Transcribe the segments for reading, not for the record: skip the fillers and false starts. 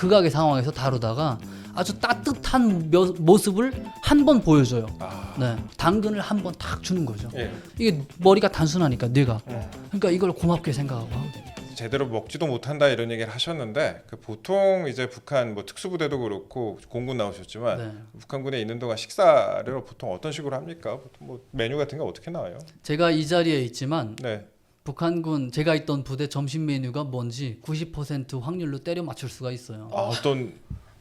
극악의 상황에서 다루다가 아주 따뜻한 모습을 한 번 보여줘요. 네, 당근을 한 번 탁 주는 거죠. 예. 이게 머리가 단순하니까 뇌가. 그러니까 이걸 고맙게 생각하고 하거든요. 제대로 먹지도 못한다 이런 얘기를 하셨는데 그 보통 이제 북한 뭐 특수부대도 그렇고 공군 나오셨지만 네. 북한군에 있는 동안 식사를 보통 어떤 식으로 합니까? 보통 뭐 메뉴 같은 게 어떻게 나와요? 제가 이 자리에 있지만 네. 북한군 제가 있던 부대 점심 메뉴가 뭔지 90% 확률로 때려 맞출 수가 있어요. 어떤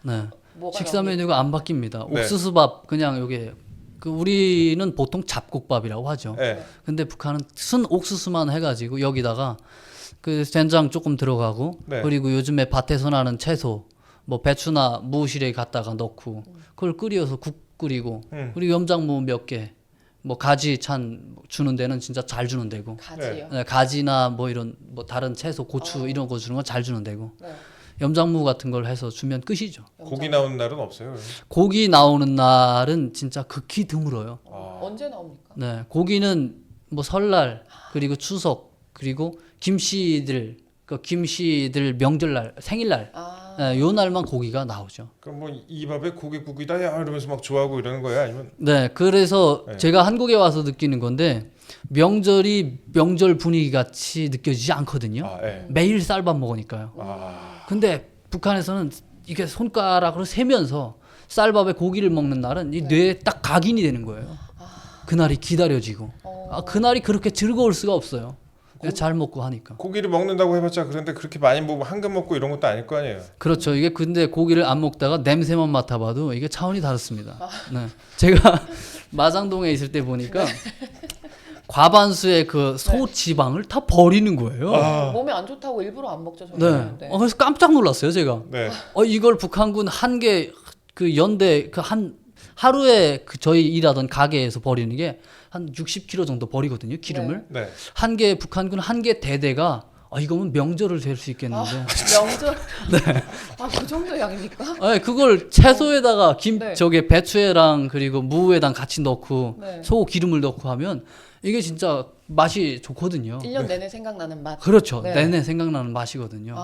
네. 뭐가 식사 나오니? 메뉴가 안 바뀝니다. 네. 옥수수밥 그냥 요게 그 우리는 보통 잡곡밥이라고 하죠. 네. 근데 북한은 순 옥수수만 해가지고 여기다가 그 된장 조금 들어가고 네. 그리고 요즘에 밭에서 나는 채소 뭐 배추나 무시래 갖다가 넣고 그걸 끓여서 국 끓이고 그리고 염장무 몇 개 뭐 가지 찬 주는 데는 진짜 잘 주는 데고 가지요. 네, 가지나 뭐 이런 뭐 다른 채소 고추 이런 거 주는 건 잘 주는 데고 네. 염장무 같은 걸 해서 주면 끝이죠. 고기 나오는 날은 없어요? 고기 나오는 날은 진짜 극히 드물어요. 언제 나옵니까? 네, 고기는 뭐 설날 그리고 추석 그리고 김씨들 명절날 생일날 네, 요 날만 고기가 나오죠. 그럼 뭐 이 밥에 고기국이다 야 이러면서 막 좋아하고 이러는 거야 아니면? 네, 그래서 네. 제가 한국에 와서 느끼는 건데 명절이 명절 분위기 같이 느껴지지 않거든요. 네. 매일 쌀밥 먹으니까요. 근데 북한에서는 이게 손가락으로 세면서 쌀밥에 고기를 먹는 날은 이 뇌에 딱 각인이 되는 거예요. 그날이 기다려지고 그날이 그렇게 즐거울 수가 없어요. 잘 먹고 하니까. 고기를 먹는다고 해봤자 그런데 그렇게 많이 뭐 한금 먹고 이런 것도 아닐 거 아니에요? 그렇죠. 이게 근데 고기를 안 먹다가 냄새만 맡아봐도 이게 차원이 다릅니다. 네. 제가 마장동에 있을 때 보니까 과반수의 그 소 지방을 다 버리는 거예요. 몸에 안 좋다고 일부러 안 먹죠 저는. 네. 그래서 깜짝 놀랐어요, 제가. 네. 이걸 북한군 한 개 그 연대 그 한 하루에 그 저희 일하던 가게에서 버리는 게 한 60kg 정도 버리거든요, 기름을. 네. 한 개 북한군 한 개 대대가 이거면 명절을 될 수 있겠는데. 명절. 네. 그 정도 양입니까? 네, 그걸 채소에다가 네. 저게 배추에랑 그리고 무에랑 같이 넣고 네. 소 기름을 넣고 하면 이게 진짜 맛이 좋거든요. 1년 내내 생각나는 맛. 그렇죠. 네. 내내 생각나는 맛이거든요.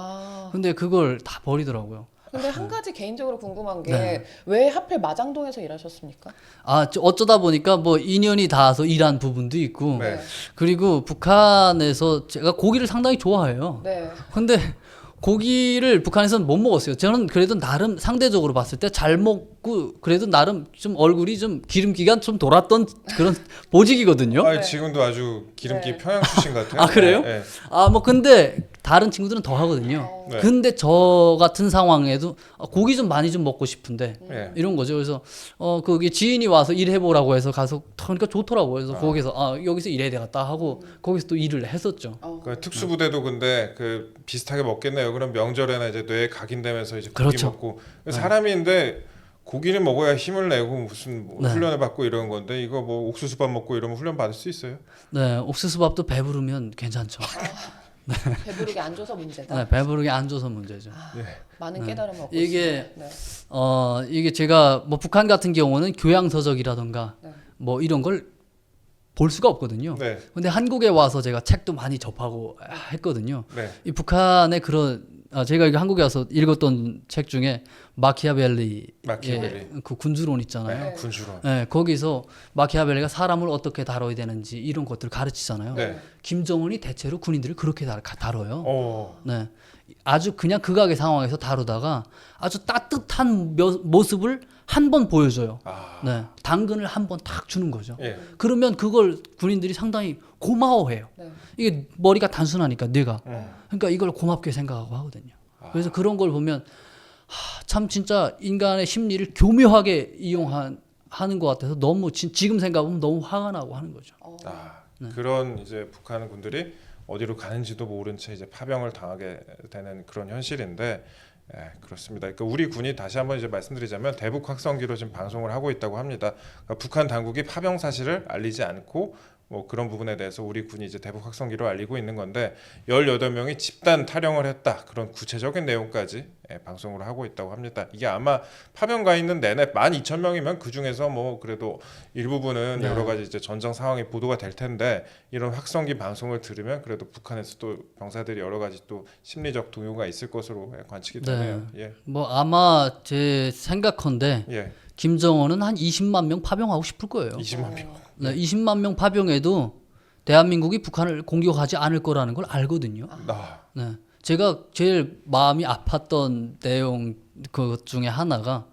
근데 그걸 다 버리더라고요. 근데 한 가지 개인적으로 궁금한 게 네. 왜 하필 마장동에서 일하셨습니까? 어쩌다 보니까 뭐 인연이 닿아서 일한 부분도 있고 네. 그리고 북한에서 제가 고기를 상당히 좋아해요. 네. 근데 고기를 북한에서는 못 먹었어요. 저는 그래도 나름 상대적으로 봤을 때 잘 먹고 그래도 나름 좀 얼굴이 좀 기름기가 좀 돌았던 그런 보직이거든요. 아 지금도 아주 기름기 네. 평양 출신 같아요. 아, 그래요? 네. 뭐 근데 다른 친구들은 더 하거든요. 네. 근데 저 같은 상황에도 고기 좀 많이 좀 먹고 싶은데 네. 이런 거죠. 그래서 거기 지인이 와서 일해보라고 해서 가서 그러니까 좋더라고요. 그래서 거기서 여기서 일해야 되겠다 하고 거기서 또 일을 했었죠. 그 특수부대도 근데 그 비슷하게 먹겠네요. 그럼 명절에나 이제 뇌에 각인되면서 이제 고기 그렇죠. 먹고 사람인데 고기를 먹어야 힘을 내고 무슨 뭐 네. 훈련을 받고 이런 건데 이거 뭐 옥수수밥 먹고 이러면 훈련 받을 수 있어요? 네, 옥수수밥도 배부르면 괜찮죠. 배부르게 안 줘서 문제다. 네, 배부르게 안 줘서 문제죠. 많은 깨달음을 얻고 이게 있습니다. 이게 제가 뭐 북한 같은 경우는 교양서적이라던가 네. 뭐 이런 걸 볼 수가 없거든요. 네. 근데 한국에 와서 제가 책도 많이 접하고 했거든요. 네. 이 북한의 그런 제가 이거 한국에 와서 읽었던 책 중에 마키아벨리의 그 군주론 있잖아요. 네. 군주론. 네, 거기서 마키아벨리가 사람을 어떻게 다뤄야 되는지 이런 것들을 가르치잖아요. 네. 김정은이 대체로 군인들을 그렇게 다뤄요. 네, 아주 그냥 극악의 상황에서 다루다가 아주 따뜻한 모습을 한 번 보여줘요. 네, 당근을 한 번 탁 주는 거죠. 예. 그러면 그걸 군인들이 상당히 고마워해요. 네. 이게 머리가 단순하니까 뇌가. 그러니까 이걸 고맙게 생각하고 하거든요. 그래서 그런 걸 보면 참 진짜 인간의 심리를 교묘하게 하는 것 같아서 너무 지금 생각하면 너무 화가 나고 하는 거죠. 그런 이제 북한 군들이 어디로 가는지도 모른 채 이제 파병을 당하게 되는 그런 현실인데, 그렇습니다. 그러니까 우리 군이 다시 한번 이제 말씀드리자면 대북 확성기로 지금 방송을 하고 있다고 합니다. 그러니까 북한 당국이 파병 사실을 알리지 않고 뭐 그런 부분에 대해서 우리 군이 이제 대북 확성기로 알리고 있는 건데 18명이 집단 탈영을 했다. 그런 구체적인 내용까지 방송을 하고 있다고 합니다. 이게 아마 파병 가 있는 내내 12,000명이면 그 중에서 뭐 그래도 일부분은 네. 여러 가지 이제 전정 상황이 보도가 될 텐데 이런 확성기 방송을 들으면 그래도 북한에서 또 병사들이 여러 가지 또 심리적 동요가 있을 것으로 관측이 되네요. 예. 뭐 아마 제 생각컨대 예. 김정은은 한 20만 명 파병하고 싶을 거예요. 20만 명. 네, 20만 명 파병해도 대한민국이 북한을 공격하지 않을 거라는 걸 알거든요. 아, 네. 제가 제일 마음이 아팠던 내용 그 중에 하나가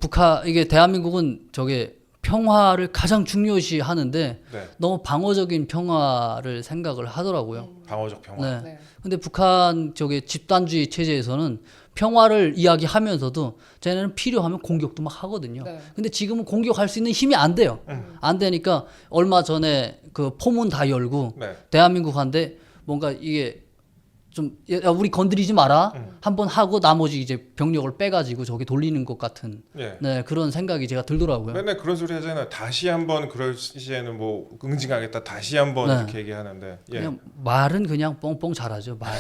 북한 이게 대한민국은 저게 평화를 가장 중요시 하는데 네. 너무 방어적인 평화를 생각을 하더라고요. 방어적 평화. 네. 네. 근데 북한 저게 집단주의 체제에서는 평화를 이야기하면서도 쟤네는 필요하면 공격도 막 하거든요. 네. 근데 지금은 공격할 수 있는 힘이 안 돼요. 안 되니까 얼마 전에 그 포문 다 열고 네. 대한민국한테 뭔가 이게 좀 야, 우리 건드리지 마라 한번 하고 나머지 이제 병력을 빼가지고 저기 돌리는 것 같은 예. 네, 그런 생각이 제가 들더라고요. 맨날 그런 소리 하잖아요. 다시 한번 그럴 시에는 뭐 응징하겠다. 다시 한번 네. 이렇게 얘기하는데. 예. 그냥 말은 그냥 뻥뻥 잘하죠. 말.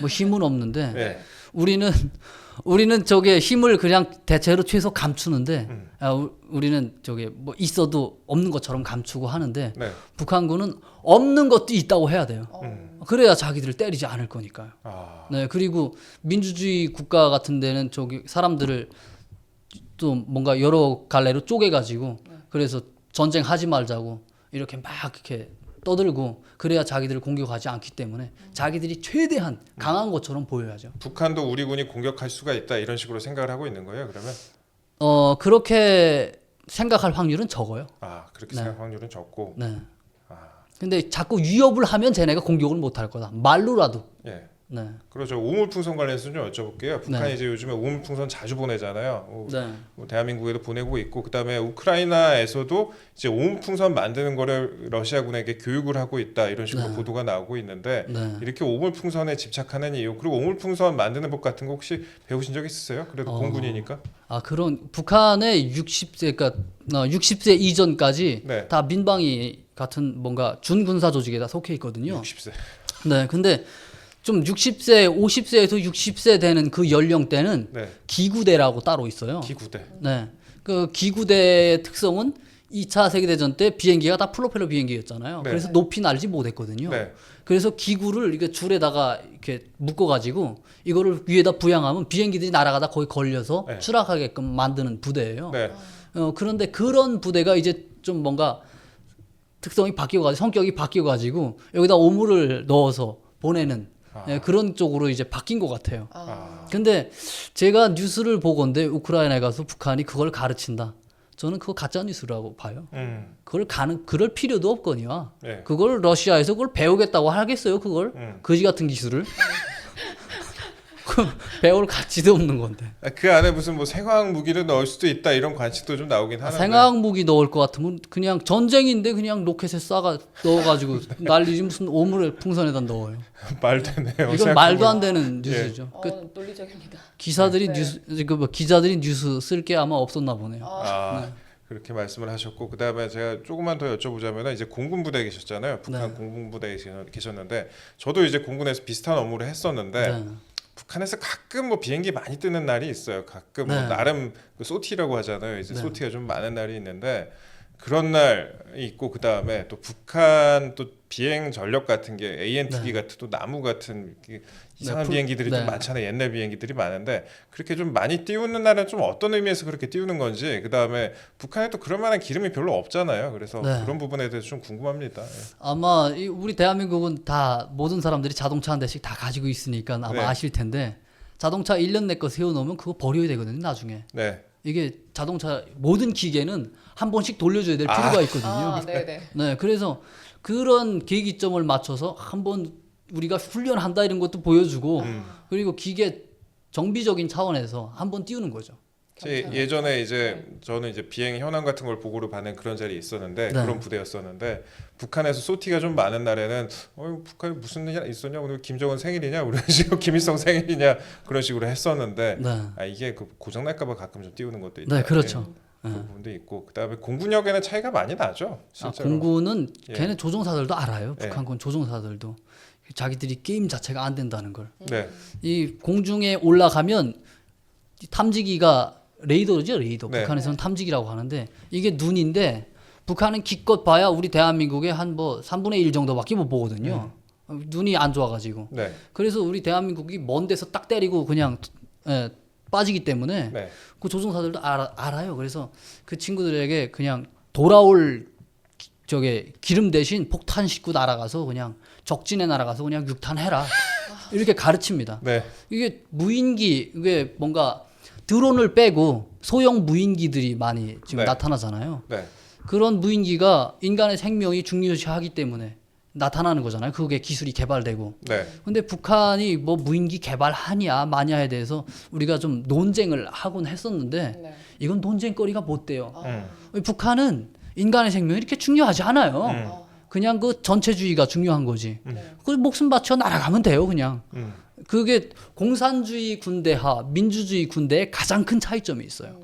뭐 힘은 없는데 예. 우리는 저게 힘을 그냥 대체로 최소 감추는데 우리는 저게 뭐 있어도 없는 것처럼 감추고 하는데 네. 북한군은 없는 것도 있다고 해야 돼요. 그래야 자기들을 때리지 않을 거니까요. 아. 네, 그리고 민주주의 국가 같은 데는 저기 사람들을 또 뭔가 여러 갈래로 쪼개가지고 그래서 전쟁하지 말자고 이렇게 막 이렇게 떠들고 그래야 자기들을 공격하지 않기 때문에 자기들이 최대한 강한 것처럼 보여야죠. 북한도 우리 군이 공격할 수가 있다 이런 식으로 생각을 하고 있는 거예요. 그러면 그렇게 생각할 확률은 적어요. 아 그렇게 네. 생각 확률은 적고. 네. 아. 근데 자꾸 위협을 하면 쟤네가 공격을 못 할 거다. 말로라도. 예. 네. 그렇죠. 우물풍선 관련해서 좀 여쭤볼게요. 북한이 네. 이제 요즘에 우물풍선 자주 보내잖아요. 네. 뭐 대한민국에도 보내고 있고 그다음에 우크라이나에서도 이제 오물풍선 만드는 거를 러시아군에게 교육을 하고 있다 이런 식으로 네. 보도가 나오고 있는데 네. 이렇게 오물풍선에 집착하는 이유 그리고 오물풍선 만드는 법 같은 거 혹시 배우신 적 있으세요? 그래도 공군이니까. 아, 그런 북한의 60세 그러니까 60세 이전까지 네. 다 민방위 같은 뭔가 준군사 조직에 다 속해 있거든요. 60세. 네. 근데 좀 60세, 50세에서 60세 되는 그 연령대는 네. 기구대라고 따로 있어요. 기구대. 네. 그 기구대의 특성은 2차 세계대전 때 비행기가 다 프로펠러 비행기였잖아요. 네. 그래서 높이 날지 못했거든요. 네. 그래서 기구를 이렇게 줄에다가 이렇게 묶어가지고 이거를 위에다 부양하면 비행기들이 날아가다 거기 걸려서 네. 추락하게끔 만드는 부대예요. 네. 그런데 그런 부대가 이제 좀 뭔가 특성이 바뀌어가지고 성격이 바뀌어가지고 여기다 오물을 넣어서 보내는 네, 그런 쪽으로 이제 바뀐 것 같아요. 아. 근데 제가 뉴스를 보건데 우크라이나에 가서 북한이 그걸 가르친다. 저는 그거 가짜 뉴스라고 봐요. 그럴 필요도 없거니와 네. 그걸 러시아에서 그걸 배우겠다고 하겠어요. 그걸 거지 같은 기술을 그 배울 가치도 없는 건데. 그 안에 무슨 뭐 생화학 무기를 넣을 수도 있다 이런 관측도 좀 나오긴 하는데. 생화학 무기 넣을 것 같으면 그냥 전쟁인데 그냥 로켓에 넣어가지고 날리지 무슨 오물을 풍선에다 넣어요. 말도 안 돼요. 이건 말도 안 되는 뉴스죠. 그 논리적입니다. 기사들이 네. 기자들이 뉴스 쓸 게 아마 없었나 보네요. 아, 그렇게 말씀을 하셨고 그다음에 제가 조금만 더 여쭤보자면 이제 공군 부대에 계셨잖아요. 북한 네. 공군 부대에 계셨는데 저도 이제 공군에서 비슷한 업무를 했었는데 네. 북한에서 가끔 뭐 비행기 많이 뜨는 날이 있어요. 가끔 뭐 네. 나름 그 소티라고 하잖아요. 이제 네. 소티가 좀 많은 날이 있는데 그런 날이 있고 그다음에 또 북한 또 비행 전력 같은 게 AN2B 같은 또 나무 같은 이상한 비행기들이 좀 많잖아요. 옛날 비행기들이 많은데 그렇게 좀 많이 띄우는 날은 좀 어떤 의미에서 그렇게 띄우는 건지 그다음에 북한에 또 그럴 만한 기름이 별로 없잖아요. 그래서 네. 그런 부분에 대해서 좀 궁금합니다. 예. 아마 우리 대한민국은 다 모든 사람들이 자동차 한 대씩 다 가지고 있으니까 아마 네. 아실 텐데 자동차 1년 내 거 세워놓으면 그거 버려야 되거든요. 나중에. 네. 이게 자동차 모든 기계는 한 번씩 돌려줘야 될 필요가 있거든요. 아, 네네. 네, 그래서 그런 계기점을 맞춰서 한번 우리가 훈련한다 이런 것도 보여주고 그리고 기계 정비적인 차원에서 한번 띄우는 거죠. 예전에 이제 저는 이제 비행 현황 같은 걸 보고를 받는 그런 자리에 있었는데 네. 그런 부대였었는데 북한에서 소티가 좀 많은 날에는 북한에 무슨 일 있었냐 오늘 김정은 생일이냐 그런 식으로 김일성 생일이냐 그런 식으로 했었는데 네. 이게 그 고장 날까봐 가끔 좀 띄우는 것도 있다. 네, 그렇죠. 그 부분도 있고 그다음에 공군력에는 차이가 많이 나죠. 실제로. 공군은 예. 걔네 조종사들도 알아요. 예. 북한군 조종사들도 자기들이 게임 자체가 안 된다는 걸. 네. 이 공중에 올라가면 탐지기가 레이더죠, 레이더. 네. 북한에서는 탐지기라고 하는데 이게 눈인데 북한은 기껏 봐야 우리 대한민국의 한 뭐 3분의 1 정도밖에 못 보거든요. 눈이 안 좋아가지고. 네. 그래서 우리 대한민국이 먼 데서 딱 때리고 그냥 빠지기 때문에 네. 그 조종사들도 알아요. 그래서 그 친구들에게 그냥 돌아올 저게 기름 대신 폭탄 싣고 날아가서 그냥 적진에 날아가서 그냥 육탄해라 이렇게 가르칩니다. 네. 이게 무인기 이게 뭔가 드론을 빼고 소형 무인기들이 많이 지금 네. 나타나잖아요. 네. 그런 무인기가 인간의 생명이 중요시하기 때문에 나타나는 거잖아요. 그게 기술이 개발되고. 네. 근데 북한이 뭐 무인기 개발하냐 마냐에 대해서 우리가 좀 논쟁을 하곤 했었는데 네. 이건 논쟁거리가 못 돼요. 음. 북한은 인간의 생명이 이렇게 중요하지 않아요. 음. 그냥 그 전체주의가 중요한 거지. 음. 그 목숨 바쳐 날아가면 돼요, 그냥. 음. 그게 공산주의 군대와 민주주의 군대의 가장 큰 차이점이 있어요.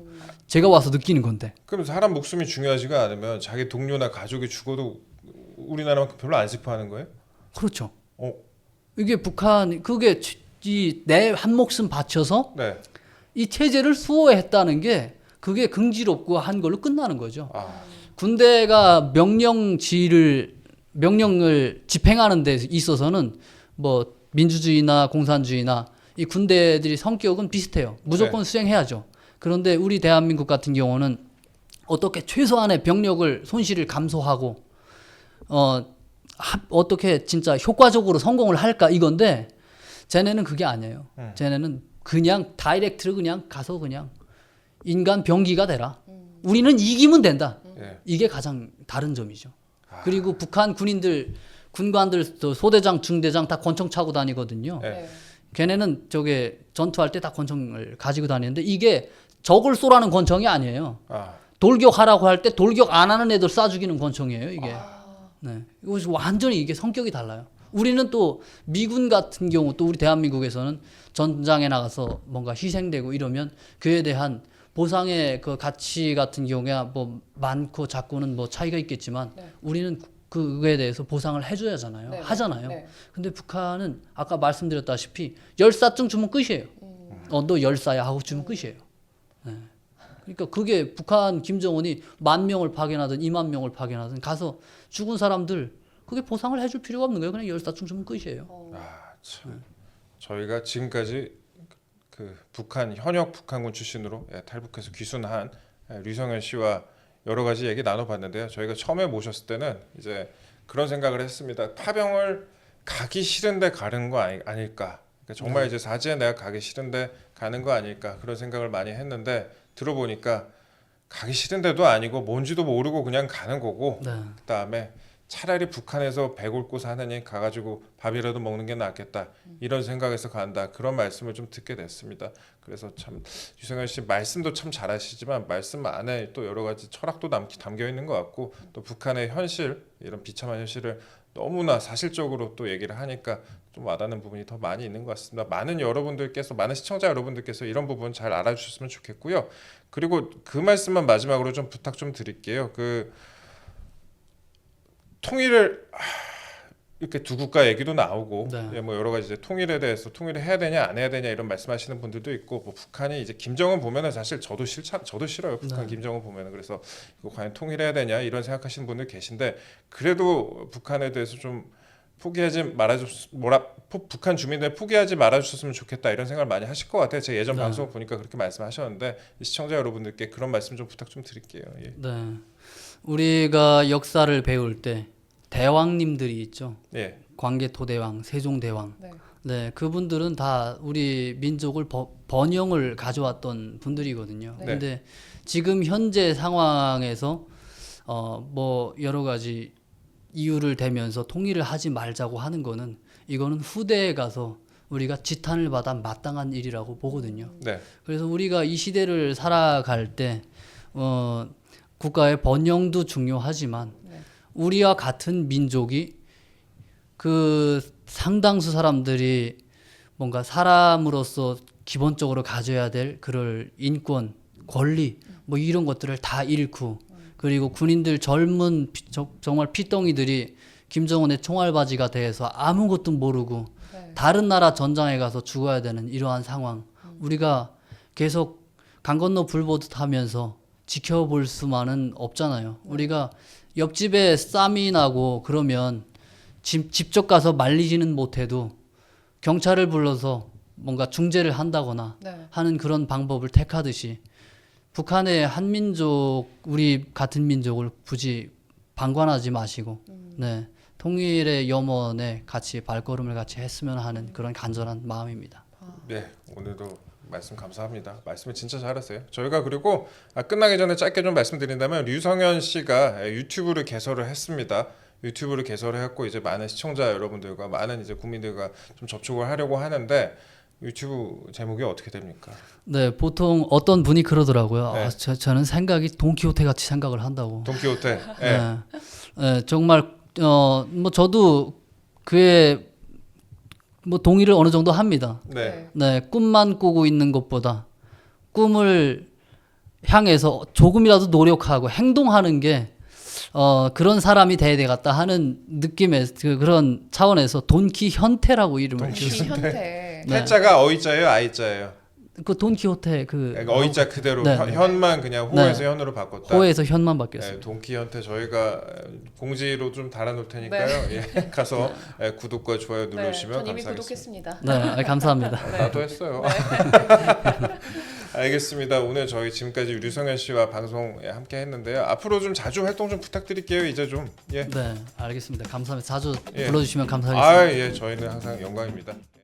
제가 와서 느끼는 건데. 그럼 사람 목숨이 중요하지가 않으면 자기 동료나 가족이 죽어도 우리나라만큼 별로 안 슬퍼하는 거예요? 그렇죠. 어. 이게 북한 그게 내 한 목숨 바쳐서 네. 이 체제를 수호했다는 게 그게 긍지롭고 한 걸로 끝나는 거죠. 아. 군대가 명령을 집행하는 데 있어서는 뭐 민주주의나 공산주의나 이 군대들이 성격은 비슷해요. 무조건 수행해야죠. 그런데 우리 대한민국 같은 경우는 어떻게 최소한의 병력을 손실을 감소하고 어떻게 진짜 효과적으로 성공을 할까 이건데 쟤네는 그게 아니에요. 쟤네는 그냥 다이렉트로 그냥 가서 그냥 인간 병기가 되라. 우리는 이기면 된다. 예. 이게 가장 다른 점이죠. 그리고 북한 군인들 군관들 또 소대장 중대장 다 권총 차고 다니거든요. 네. 네. 걔네는 저게 전투할 때 다 권총을 가지고 다니는데 이게 적을 쏘라는 권총이 아니에요. 아. 돌격하라고 할 때 돌격 안 하는 애들 쏴 죽이는 권총이에요, 이게. 네. 이거 완전히 이게 성격이 달라요. 우리는 또 미군 같은 경우 또 우리 대한민국에서는 전장에 나가서 뭔가 희생되고 이러면 그에 대한 보상의 그 가치 같은 경우에 뭐 많고 작고는 뭐 차이가 있겠지만 네. 우리는 그거에 대해서 보상을 해줘야 하잖아요. 네, 하잖아요. 네. 근데 북한은 아까 말씀드렸다시피 열사증 주면 끝이에요. 너 열사야 하고 주면 끝이에요. 네. 그러니까 그게 북한 김정은이 10,000명을 파견하든 20,000명을 파견하든 가서 죽은 사람들 그게 보상을 해줄 필요가 없는 거예요. 그냥 열사증 주면 끝이에요. 아, 참. 저희가 지금까지 그 북한 현역 북한군 출신으로 탈북해서 귀순한 류성현 씨와 여러 가지 얘기 나눠봤는데요. 저희가 처음에 모셨을 때는 이제 그런 생각을 했습니다. 파병을 가기 싫은데 가는 거 아닐까. 그러니까 정말 이제 사지에 내가 가기 싫은데 가는 거 아닐까 그런 생각을 많이 했는데 들어보니까 가기 싫은데도 아니고 뭔지도 모르고 그냥 가는 거고 네. 그다음에 차라리 북한에서 배 굶고 사느니 가가지고 밥이라도 먹는 게 낫겠다 이런 생각에서 간다 그런 말씀을 좀 듣게 됐습니다. 그래서 참 유성현 씨 말씀도 참 잘하시지만 말씀 안에 또 여러 가지 철학도 담겨 있는 것 같고 또 북한의 현실 이런 비참한 현실을 너무나 사실적으로 또 얘기를 하니까 좀 와닿는 부분이 더 많이 있는 것 같습니다. 많은 시청자 여러분들께서 이런 부분 잘 알아주셨으면 좋겠고요. 그리고 그 말씀만 마지막으로 좀 부탁 좀 드릴게요. 그 통일을 이렇게 두 국가 얘기도 나오고 네. 뭐 여러 가지 이제 통일에 대해서 통일을 해야 되냐 안 해야 되냐 이런 말씀하시는 분들도 있고 뭐 북한이 이제 김정은 보면은 사실 저도 싫어요. 북한 네. 김정은 보면은 그래서 이거 과연 통일해야 되냐 이런 생각하시는 분들 계신데 그래도 북한에 대해서 좀 북한 주민들 포기하지 말아주셨으면 좋겠다 이런 생각을 많이 하실 것 같아요. 제 예전 네. 방송 보니까 그렇게 말씀하셨는데 시청자 여러분들께 그런 말씀 좀 부탁 좀 드릴게요. 예. 네. 우리가 역사를 배울 때 대왕님들이 있죠. 예. 광개토대왕, 세종대왕. 네. 네, 그분들은 다 우리 민족을 번영을 가져왔던 분들이거든요. 네. 근데 지금 현재 상황에서 뭐 여러 가지 이유를 대면서 통일을 하지 말자고 하는 거는 이거는 후대에 가서 우리가 지탄을 받아 마땅한 일이라고 보거든요. 네. 그래서 우리가 이 시대를 살아갈 때 국가의 번영도 중요하지만 네. 우리와 같은 민족이 그 상당수 사람들이 뭔가 사람으로서 기본적으로 가져야 될 그럴 인권, 권리 뭐 이런 것들을 다 잃고 그리고 군인들 젊은 정말 피덩이들이 김정은의 총알바지가 돼서 아무것도 모르고 네. 다른 나라 전장에 가서 죽어야 되는 이러한 상황. 우리가 계속 강 건너 불 보듯 하면서 지켜볼 수만은 없잖아요. 우리가 옆집에 쌈이 나고 그러면 직접 가서 말리지는 못해도 경찰을 불러서 뭔가 중재를 한다거나 네. 하는 그런 방법을 택하듯이 북한의 한민족, 우리 같은 민족을 굳이 방관하지 마시고 네, 통일의 염원에 같이 발걸음을 같이 했으면 하는 그런 간절한 마음입니다. 네, 오늘도 말씀 감사합니다. 말씀을 진짜 잘하세요. 저희가 그리고 끝나기 전에 짧게 좀 말씀드린다면 류성현 씨가 유튜브를 개설을 했습니다. 유튜브를 개설해갖고 이제 많은 시청자 여러분들과 많은 이제 국민들과 좀 접촉을 하려고 하는데 유튜브 제목이 어떻게 됩니까? 네, 보통 어떤 분이 그러더라고요. 네. 저는 생각이 돈키호테 같이 생각을 한다고. 돈키호테. 네. 네. 네, 정말 뭐 저도 그에 뭐 동의를 어느 정도 합니다. 네. 네, 꿈만 꾸고 있는 것보다 꿈을 향해서 조금이라도 노력하고 행동하는 게 그런 사람이 돼야 되겠다 하는 느낌의 그런 차원에서 돈키현테라고 이름을 지었습니다. 현태. 네. 태자가 어이자예요, 아이자예요? 그 돈키호테 그 그러니까 어이자 그대로 네. 현만 그냥 호에서 현으로 바꿨다. 호에서 현만 바뀌었어요. 네, 돈키현테 저희가 공지로 좀 달아놓을 테니까요. 예, 가서 구독과 좋아요 누르시면 전 이미 감사하겠습니다. 구독했습니다. 네, 감사합니다. 나도 했어요. 알겠습니다. 오늘 저희 지금까지 류성현 씨와 방송 함께 했는데요. 앞으로 좀 자주 활동 좀 부탁드릴게요. 이제 좀 예. 네, 알겠습니다. 감사합니다. 자주 예. 불러주시면 감사하겠습니다. 예, 저희는 항상 영광입니다.